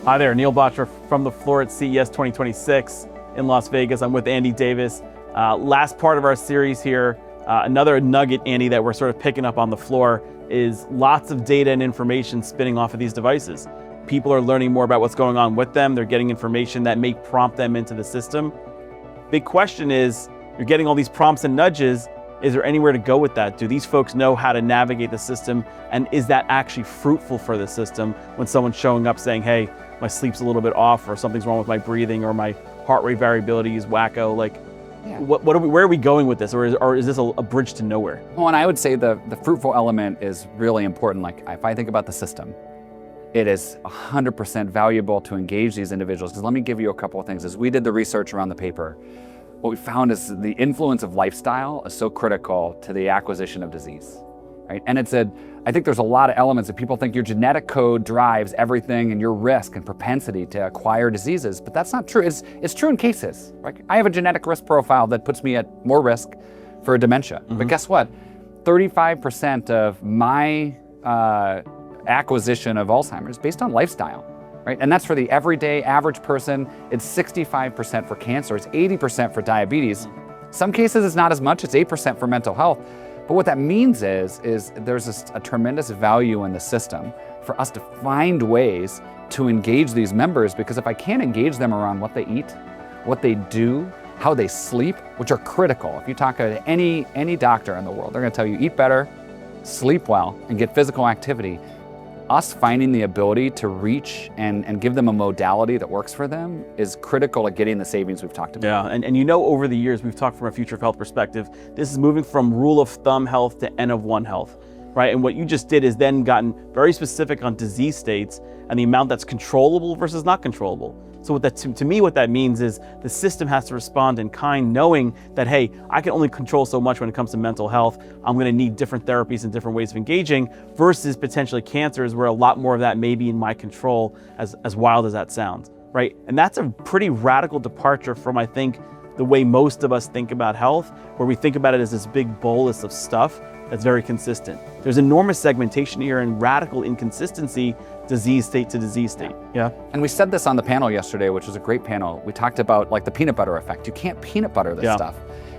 Hi there, Neal Batra from the floor at CES 2026 in Las Vegas. I'm with Andy Davis. Last part of our series here, another nugget, Andy, that we're sort of picking up on the floor is lots of data and information spinning off of these devices. People are learning more about what's going on with them. They're getting information that may prompt them into the system. Big question is, you're getting all these prompts and nudges. Is there anywhere to go with that? Do these folks know how to navigate the system? And is that actually fruitful for the system when someone's showing up saying, hey, my sleep's a little bit off, or something's wrong with my breathing, or my heart rate variability is wacko? Like, yeah. Where are we going with this? Or is this a bridge to nowhere? Well, and I would say the fruitful element is really important. Like, if I think about the system, it is 100% valuable to engage these individuals. Because let me give you a couple of things. As we did the research around the paper, what we found is the influence of lifestyle is so critical to the acquisition of disease, right? And I think there's a lot of elements that people think your genetic code drives everything and your risk and propensity to acquire diseases, but that's not true. It's true in cases. Right? I have a genetic risk profile that puts me at more risk for dementia. Mm-hmm. But guess what? 35% of my acquisition of Alzheimer's is based on lifestyle. Right? And that's for the everyday average person. It's 65% for cancer, it's 80% for diabetes. Some cases it's not as much, it's 8% for mental health. But what that means is there's a tremendous value in the system for us to find ways to engage these members, because if I can't engage them around what they eat, what they do, how they sleep, which are critical. If you talk to any doctor in the world, they're gonna tell you eat better, sleep well, and get physical activity. Us finding the ability to reach and give them a modality that works for them is critical at getting the savings we've talked about. Yeah, and you know, over the years, we've talked from a future of health perspective, this is moving from rule of thumb health to N of 1 health, right? And what you just did is then gotten very specific on disease states and the amount that's controllable versus not controllable. So to me, what that means is the system has to respond in kind, knowing that, hey, I can only control so much when it comes to mental health. I'm gonna need different therapies and different ways of engaging, versus potentially cancers where a lot more of that may be in my control, as wild as that sounds, right? And that's a pretty radical departure from, I think, the way most of us think about health, where we think about it as this big bolus of stuff that's very consistent. There's enormous segmentation here and radical inconsistency, disease state to disease state. Yeah. And we said this on the panel yesterday, which was a great panel. We talked about like the peanut butter effect. You can't peanut butter this stuff.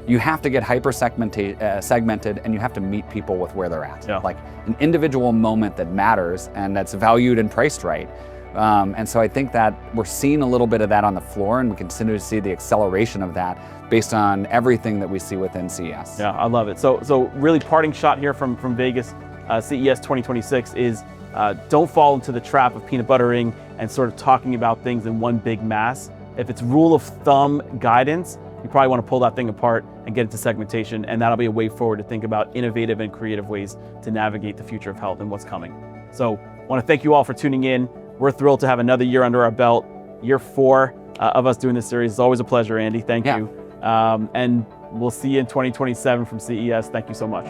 You have to get hyper segmented, and you have to meet people with where they're at. Yeah. Like an individual moment that matters and that's valued and priced right. And so I think that we're seeing a little bit of that on the floor, and we continue to see the acceleration of that based on everything that we see within CES. Yeah, I love it. So really parting shot here from Vegas, CES 2026 is don't fall into the trap of peanut buttering and sort of talking about things in one big mass. If it's rule of thumb guidance, you probably want to pull that thing apart and get into segmentation, and that'll be a way forward to think about innovative and creative ways to navigate the future of health and what's coming. So I want to thank you all for tuning in. We're thrilled to have another year under our belt. Year 4 of us doing this series. It's always a pleasure, Andy. Thank you. And we'll see you in 2027 from CES. Thank you so much.